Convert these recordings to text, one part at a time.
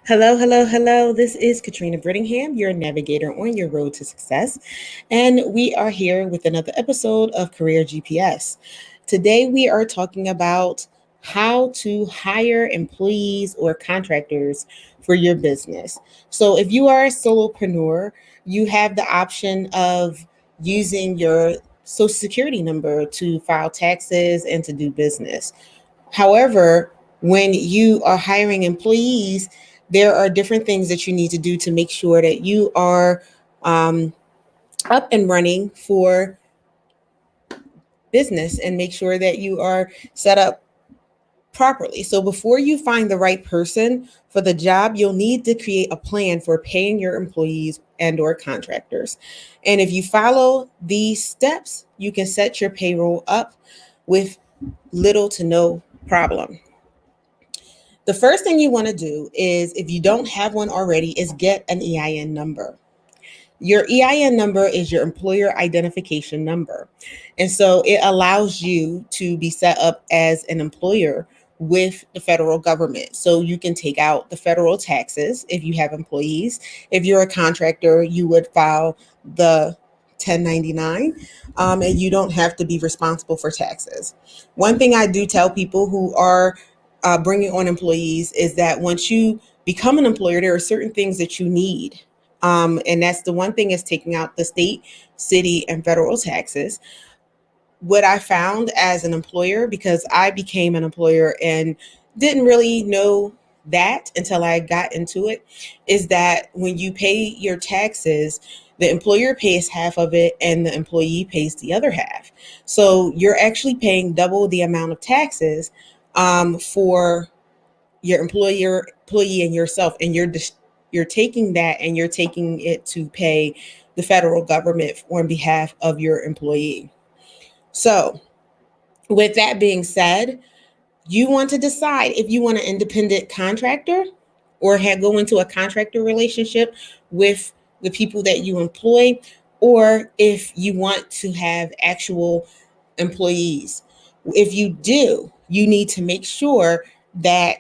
Hello, hello, hello. This is Katrina Brittingham, your navigator on your road to success. And we are here with another episode of Career GPS. Today, we are talking about how to hire employees or contractors for your business. So, if you are a solopreneur, you have the option of using your social security number to file taxes and to do business. However, when you are hiring employees, there are different things that you need to do to make sure that you are um, up and running for business and make sure that you are set up properly. So before you find the right person for the job, you'll need to create a plan for paying your employees and or contractors. And if you follow these steps, you can set your payroll up with little to no problem. The first thing you want to do is, if you don't have one already, is get an EIN number. Your EIN number is your employer identification number. And so it allows you to be set up as an employer with the federal government. So you can take out the federal taxes if you have employees. If you're a contractor, you would file the 1099, and you don't have to be responsible for taxes. One thing I do tell people who are bringing on employees is that once you become an employer, there are certain things that you need. And that's the one thing is taking out the state, city, and federal taxes. What I found as an employer, because I became an employer and didn't really know that until I got into it, is that when you pay your taxes, the employer pays half of it and the employee pays the other half. So you're actually paying double the amount of taxes for your employee and yourself, and you're taking that and you're taking it to pay the federal government on behalf of your employee. So, with that being said, you want to decide if you want an independent contractor or go into a contractor relationship with the people that you employ, or if you want to have actual employees. If you do, you need to make sure that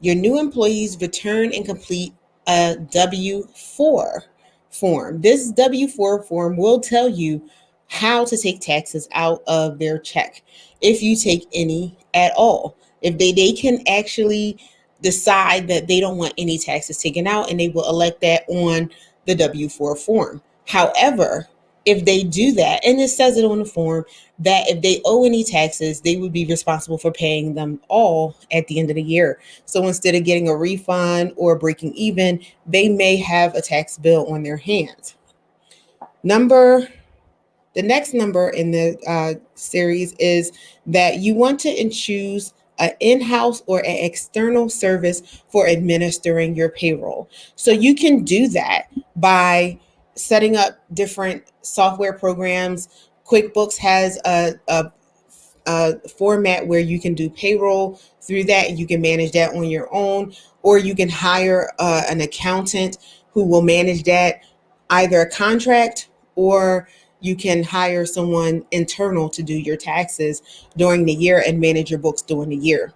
your new employees return and complete a W 4 form. This W 4 form will tell you how to take taxes out of their check, if you take any at all. If they can actually decide that they don't want any taxes taken out, and they will elect that on the W 4 form. However, if they do that, and it says it on the form, that if they owe any taxes, they would be responsible for paying them all at the end of the year. So instead of getting a refund or breaking even, they may have a tax bill on their hands. The next number in the series is that you want to choose an in-house or an external service for administering your payroll. So you can do that by setting up different software programs. QuickBooks has a format where you can do payroll through that. You can manage that on your own, or you can hire an accountant who will manage that, either a contract, or you can hire someone internal to do your taxes during the year and manage your books during the year.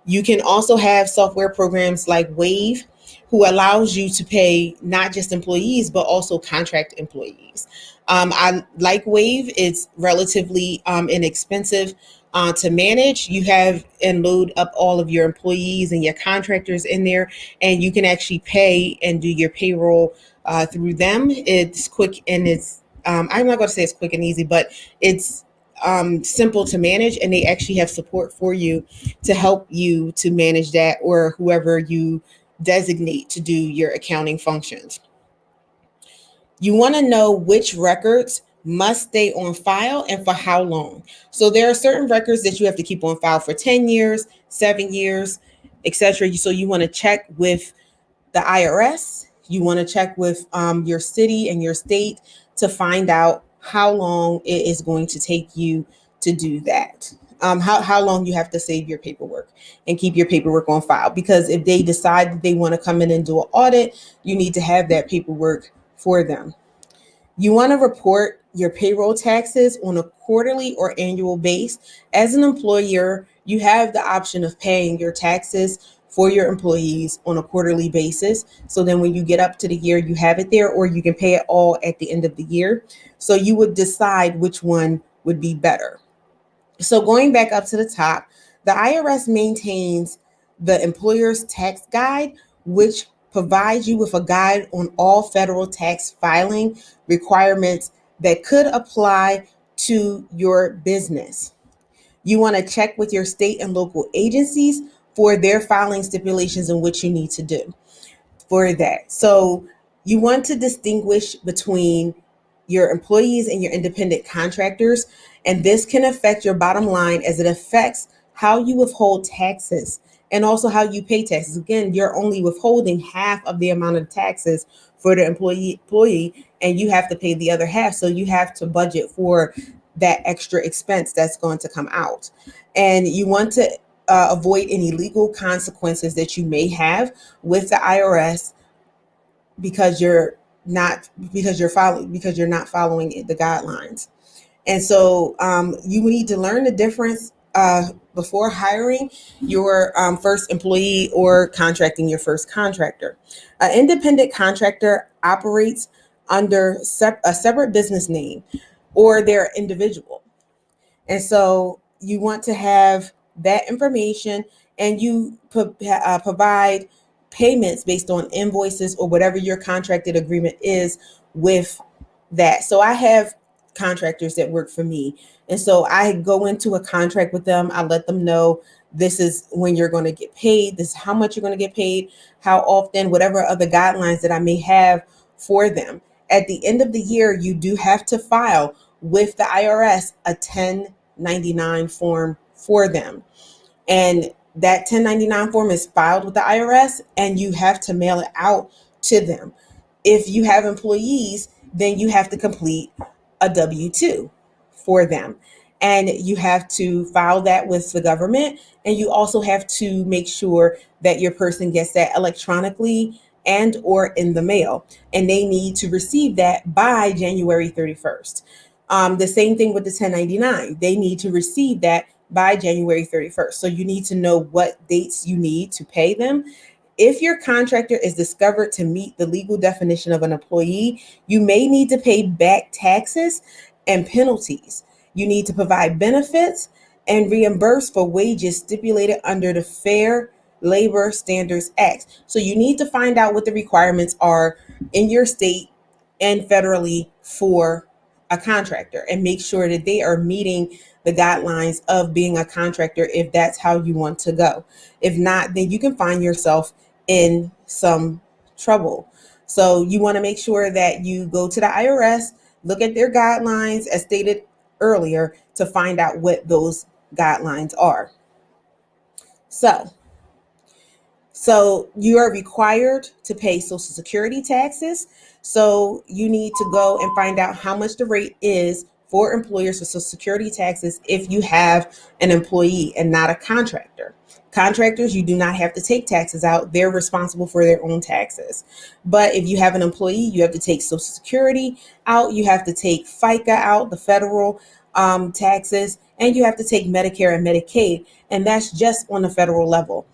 You can also have software programs like Wave, who allows you to pay not just employees, but also contract employees. I like Wave. It's relatively inexpensive to manage. You have and load up all of your employees and your contractors in there, and you can actually pay and do your payroll through them. It's quick, and I'm not going to say it's quick and easy, but it's simple to manage, and they actually have support for you to help you to manage that, or whoever you designate to do your accounting functions. You want to know which records must stay on file and for how long. So there are certain records that you have to keep on file for 10 years, 7 years, etc. So you want to check with the IRS. You want to check with your city and your state to find out how long it is going to take you to do that. How long you have to save your paperwork and keep your paperwork on file. Because if they decide that they want to come in and do an audit, you need to have that paperwork for them. You want to report your payroll taxes on a quarterly or annual base. As an employer, you have the option of paying your taxes for your employees on a quarterly basis. So then when you get up to the year, you have it there, or you can pay it all at the end of the year. So you would decide which one would be better. So going back up to the top, the IRS maintains the employer's tax guide, which provides you with a guide on all federal tax filing requirements that could apply to your business. You want to check with your state and local agencies for their filing stipulations and what you need to do for that. So you want to distinguish between your employees and your independent contractors, and this can affect your bottom line as it affects how you withhold taxes and also how you pay taxes. Again, you're only withholding half of the amount of taxes for the employee, and you have to pay the other half. So you have to budget for that extra expense that's going to come out. And you want to avoid any legal consequences that you may have with the IRS because you're not following the guidelines. And so you need to learn the difference before hiring your first employee or contracting your first contractor. An independent contractor operates under a separate business name, or they're individual. And so you want to have that information, and you provide payments based on invoices or whatever your contracted agreement is with that. So I have contractors that work for me. And so I go into a contract with them. I let them know this is when you're going to get paid, this is how much you're going to get paid, how often, whatever other guidelines that I may have for them. At the end of the year, you do have to file with the IRS a 1099 form for them. And that 1099 form is filed with the IRS, and you have to mail it out to them. If you have employees, then you have to complete a W-2 for them. And you have to file that with the government. And you also have to make sure that your person gets that electronically and or in the mail. And they need to receive that by January 31st. The same thing with the 1099. They need to receive that by January 31st. So you need to know what dates you need to pay them. If your contractor is discovered to meet the legal definition of an employee, you may need to pay back taxes and penalties. You need to provide benefits and reimburse for wages stipulated under the Fair Labor Standards Act. So you need to find out what the requirements are in your state and federally for a contractor, and make sure that they are meeting the guidelines of being a contractor if that's how you want to go. If not, then you can find yourself in some trouble. So you want to make sure that you go to the IRS, look at their guidelines as stated earlier to find out what those guidelines are. So you are required to pay Social Security taxes. So you need to go and find out how much the rate is for employers for Social Security taxes if you have an employee and not a contractor. Contractors, you do not have to take taxes out. They're responsible for their own taxes. But if you have an employee, you have to take Social Security out. You have to take FICA out, the federal taxes, and you have to take Medicare and Medicaid. And that's just on the federal level.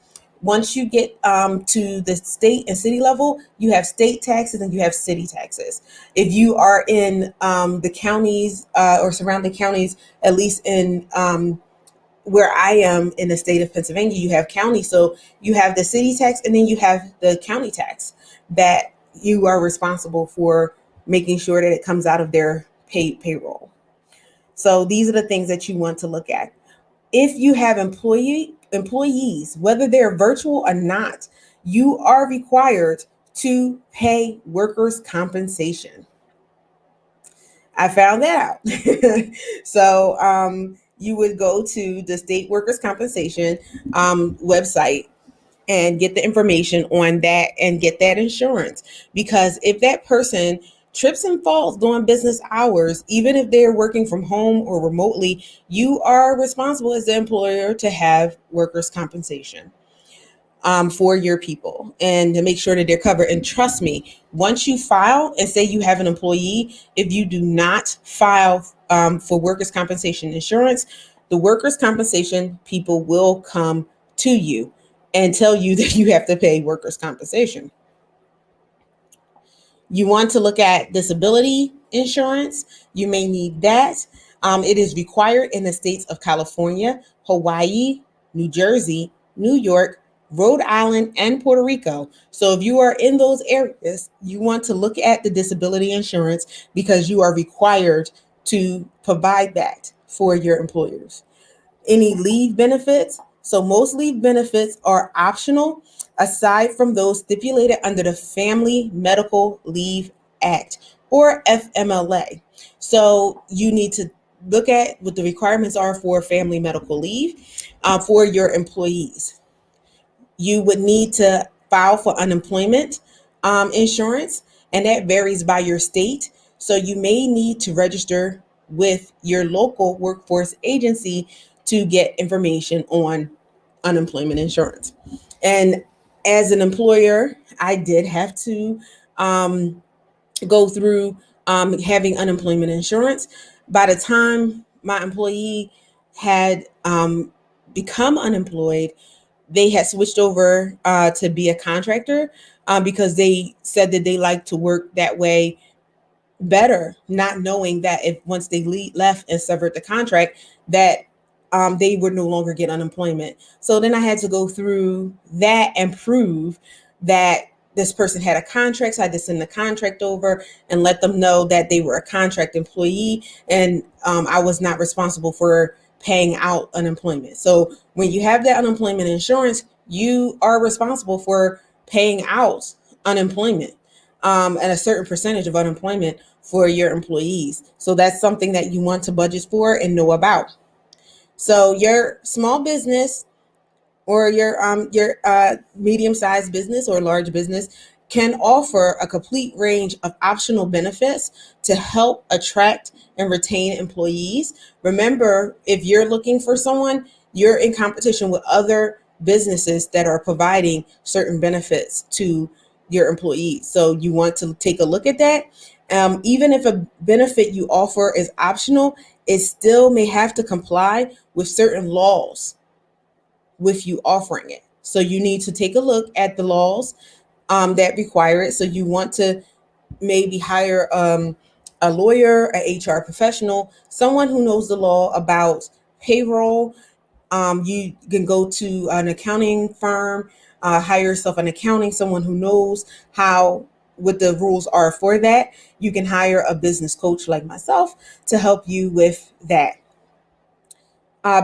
Once you get to the state and city level, you have state taxes and you have city taxes. If you are in the counties or surrounding counties, at least in where I am in the state of Pennsylvania, you have county. So you have the city tax, and then you have the county tax that you are responsible for making sure that it comes out of their paid payroll. So these are the things that you want to look at. If you have employees, whether they're virtual or not, you are required to pay workers' compensation. I found that out. So you would go to the state workers' compensation website and get the information on that and get that insurance. Because if that person trips and falls during business hours, even if they're working from home or remotely, you are responsible as the employer to have workers' compensation for your people and to make sure that they're covered. And trust me, once you file and say you have an employee, if you do not file for workers' compensation insurance, the workers' compensation people will come to you and tell you that you have to pay workers' compensation. You want to look at disability insurance. You may need that. It is required in the states of California, Hawaii, New Jersey, New York, Rhode Island, and Puerto Rico. So if you are in those areas, you want to look at the disability insurance because you are required to provide that for your employers. Any leave benefits. So most leave benefits are optional aside from those stipulated under the Family Medical Leave Act or FMLA. So you need to look at what the requirements are for family medical leave for your employees. You would need to file for unemployment insurance, and that varies by your state. So you may need to register with your local workforce agency to get information on unemployment insurance. And as an employer, I did have to go through having unemployment insurance. By the time my employee had become unemployed, they had switched over to be a contractor because they said that they like to work that way better, not knowing that if once they left and severed the contract, that they would no longer get unemployment. So then I had to go through that and prove that this person had a contract. So I had to send the contract over and let them know that they were a contract employee, and I was not responsible for paying out unemployment. So when you have that unemployment insurance, you are responsible for paying out unemployment and a certain percentage of unemployment for your employees. So that's something that you want to budget for and know about. So your small business or your medium-sized business or large business can offer a complete range of optional benefits to help attract and retain employees. Remember, if you're looking for someone, you're in competition with other businesses that are providing certain benefits to your employees. So you want to take a look at that. Even if a benefit you offer is optional, it still may have to comply with certain laws with you offering it. So you need to take a look at the laws that require it. So you want to maybe hire a lawyer, a HR professional, someone who knows the law about payroll. You can go to an accounting firm, hire yourself an accounting, someone who knows what the rules are for that. You can hire a business coach like myself to help you with that.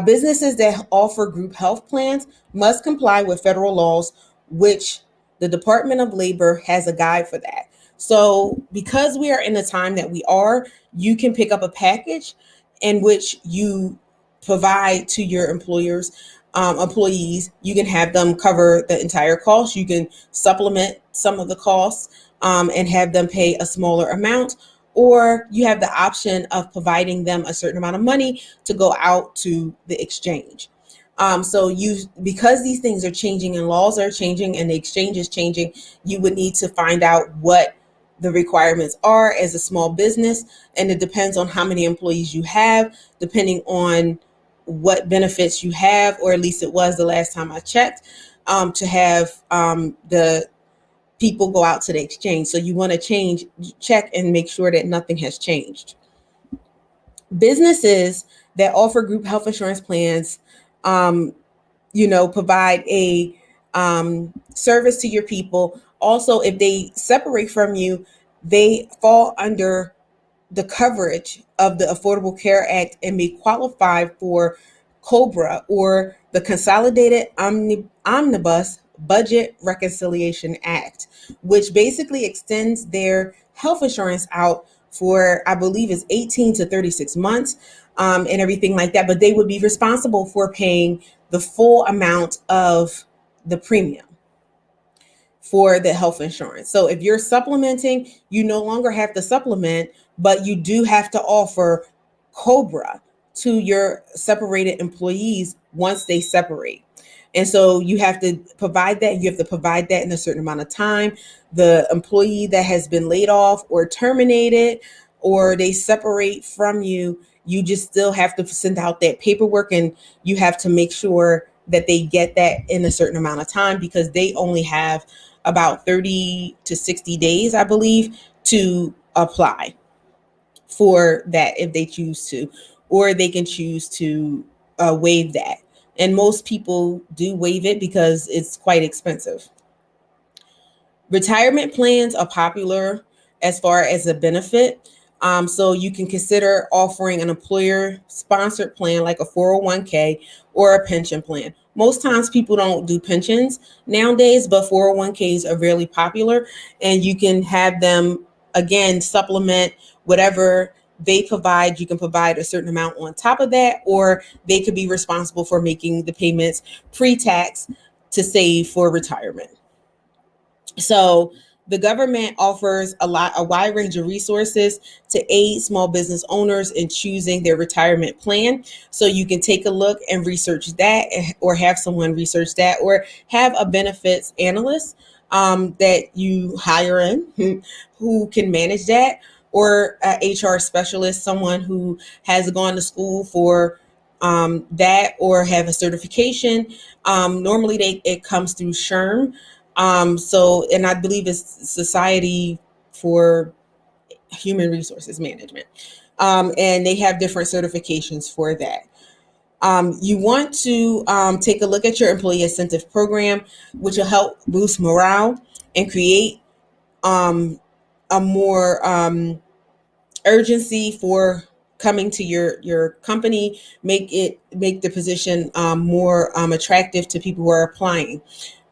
Businesses that offer group health plans must comply with federal laws, which the Department of Labor has a guide for that. So, because we are in the time that we are, you can pick up a package in which you provide to your employees. You can have them cover the entire cost. You can supplement some of the costs and have them pay a smaller amount, or you have the option of providing them a certain amount of money to go out to the exchange. Because these things are changing and laws are changing and the exchange is changing, you would need to find out what the requirements are as a small business. And it depends on how many employees you have, depending on what benefits you have, or at least it was the last time I checked, to have the people go out to the exchange. So you want to check and make sure that nothing has changed. Businesses that offer group health insurance plans, provide a service to your people. Also, if they separate from you, they fall under the coverage of the Affordable Care Act and may qualify for COBRA, or the Consolidated Omnibus Budget Reconciliation Act, which basically extends their health insurance out for, I believe, is 18 to 36 months and everything like that. But they would be responsible for paying the full amount of the premium for the health insurance. So if you're supplementing, you no longer have to supplement, but you do have to offer COBRA to your separated employees once they separate. And so you have to provide that. You have to provide that in a certain amount of time. The employee that has been laid off or terminated, or they separate from you, you just still have to send out that paperwork, and you have to make sure that they get that in a certain amount of time, because they only have about 30 to 60 days, I believe, to apply for that if they choose to, or they can choose to waive that. And most people do waive it because it's quite expensive. Retirement plans are popular as far as a benefit. So you can consider offering an employer sponsored plan like a 401k or a pension plan. Most times people don't do pensions nowadays, but 401ks are really popular, and you can have them again supplement whatever they provide. You can provide a certain amount on top of that, or they could be responsible for making the payments pre-tax to save for retirement. So the government offers a wide range of resources to aid small business owners in choosing their retirement plan. So you can take a look and research that, or have someone research that, or have a benefits analyst that you hire in who can manage that, or a HR specialist, someone who has gone to school for that or have a certification. Normally it comes through SHRM. And I believe it's Society for Human Resources Management. And they have different certifications for that. You want to take a look at your employee incentive program, which will help boost morale and create a more urgency for coming to your company. Make the position more attractive to people who are applying.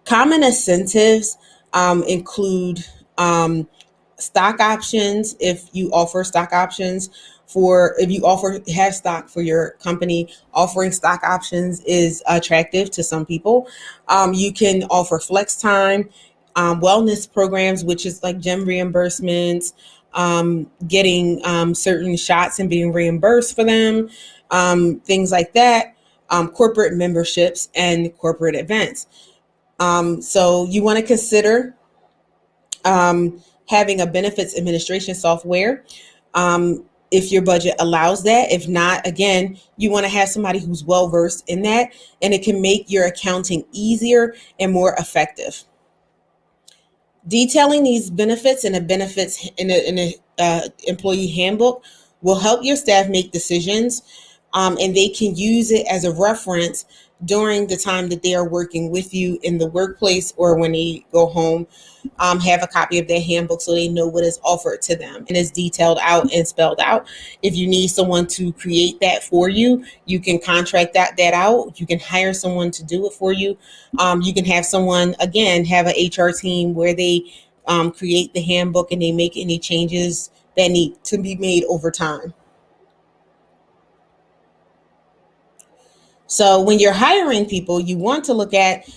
Common incentives include stock options. If you offer stock options if you have stock for your company, offering stock options is attractive to some people. You can offer flex time, wellness programs, which is like gym reimbursements, getting certain shots and being reimbursed for them, things like that, corporate memberships and corporate events. So you want to consider having a benefits administration software if your budget allows that. If not, again, you want to have somebody who's well versed in that, and it can make your accounting easier and more effective. Detailing these benefits in a employee handbook will help your staff make decisions, and they can use it as a reference during the time that they are working with you in the workplace, or when they go home. Have a copy of their handbook so they know what is offered to them and is detailed out and spelled out. If you need someone to create that for you, you can contract that out. You can hire someone to do it for you. You can have someone, again, have an HR team where they create the handbook and they make any changes that need to be made over time. So when you're hiring people, you want to look at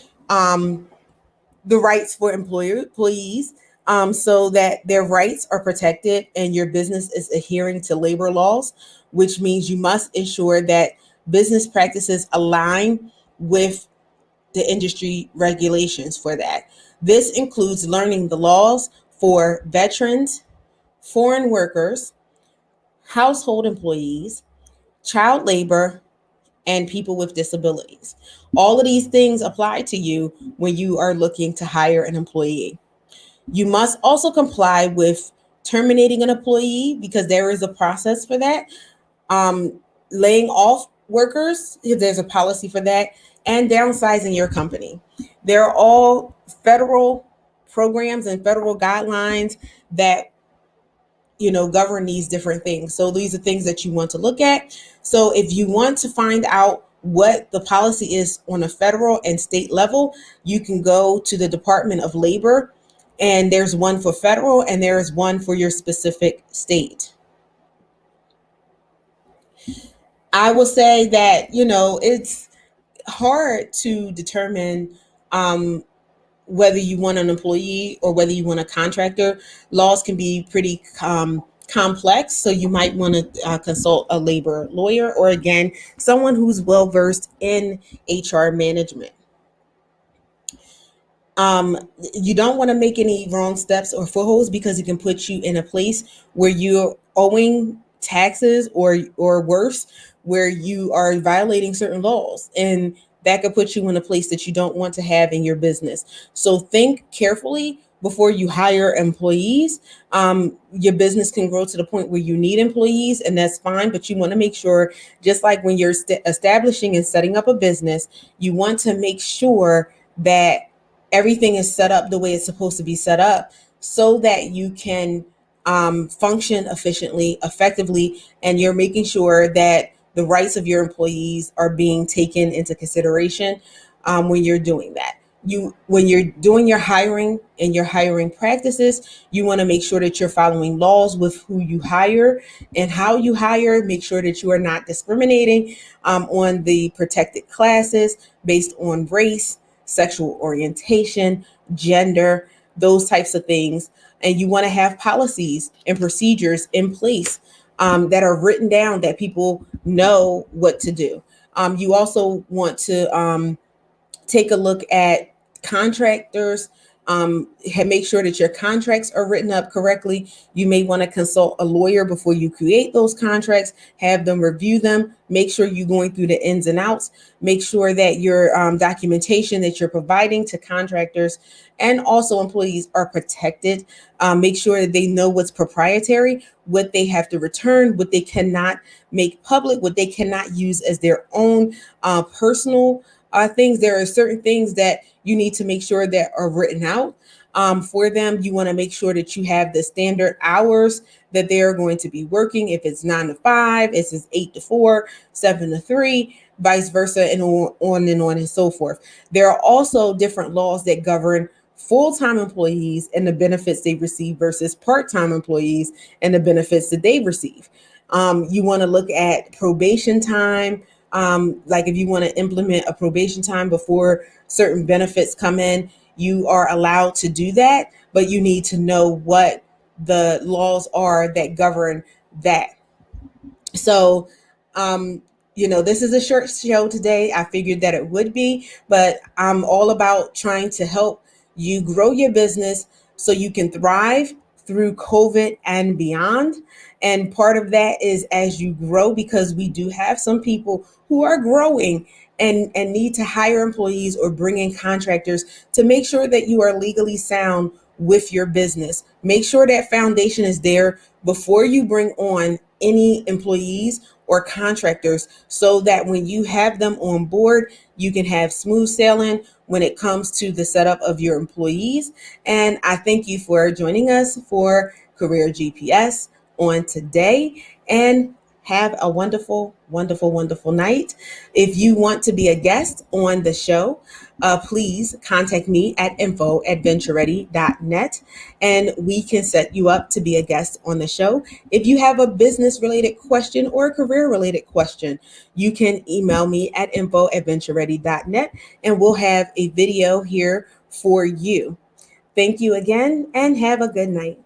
the rights for employees, so that their rights are protected and your business is adhering to labor laws, which means you must ensure that business practices align with the industry regulations for that. This includes learning the laws for veterans, foreign workers, household employees, child labor, and people with disabilities. All of these things apply to you when you are looking to hire an employee. You must also comply with terminating an employee, because there is a process for that. Laying off workers, there's a policy for that, and downsizing your company. They're all federal programs and federal guidelines that govern these different things. So these are things that you want to look at. So if you want to find out what the policy is on a federal and state level, you can go to the Department of Labor, and there's one for federal and there is one for your specific state. I will say that, it's hard to determine whether you want an employee or whether you want a contractor. Laws can be pretty complex, so you might want to consult a labor lawyer, or again, someone who's well versed in HR management. You don't want to make any wrong steps or footholds, because it can put you in a place where you're owing taxes, or worse, where you are violating certain laws, and that could put you in a place that you don't want to have in your business. So think carefully before you hire employees. Your business can grow to the point where you need employees, and that's fine. But you want to make sure, just like when you're establishing and setting up a business, you want to make sure that everything is set up the way it's supposed to be set up so that you can function efficiently, effectively, and you're making sure that the rights of your employees are being taken into consideration when you're doing that. When you're doing your hiring and your hiring practices, you want to make sure that you're following laws with who you hire and how you hire. Make sure that you are not discriminating on the protected classes based on race, sexual orientation, gender, those types of things. And you want to have policies and procedures in place that are written down, that people know what to do. You also want to take a look at contractors. Make sure that your contracts are written up correctly. You may want to consult a lawyer before you create those contracts, have them review them, make sure you're going through the ins and outs, make sure that your documentation that you're providing to contractors and also employees are protected. Make sure that they know what's proprietary, what they have to return, what they cannot make public, what they cannot use as their own personal things. There are certain things that you need to make sure that are written out for them. You want to make sure that you have the standard hours that they're going to be working. If it's 9 to 5, it's 8 to 4, 7 to 3, vice versa, and on and on and so forth. There are also different laws that govern full-time employees and the benefits they receive versus part-time employees and the benefits that they receive. You want to look at probation time. Like if you want to implement a probation time before certain benefits come in, you are allowed to do that, but you need to know what the laws are that govern that. So, this is a short show today. I figured that it would be, but I'm all about trying to help you grow your business so you can thrive through COVID and beyond. And part of that is as you grow, because we do have some people who are growing and need to hire employees or bring in contractors, to make sure that you are legally sound with your business. Make sure that foundation is there before you bring on any employees or contractors, so that when you have them on board, you can have smooth sailing when it comes to the setup of your employees. And I thank you for joining us for Career GPS on today, and have a wonderful, wonderful, wonderful night. If you want to be a guest on the show, please contact me at info@ventureready.net, and we can set you up to be a guest on the show. If you have a business related question or a career related question, you can email me at info@ventureready.net, and we'll have a video here for you. Thank you again, and have a good night.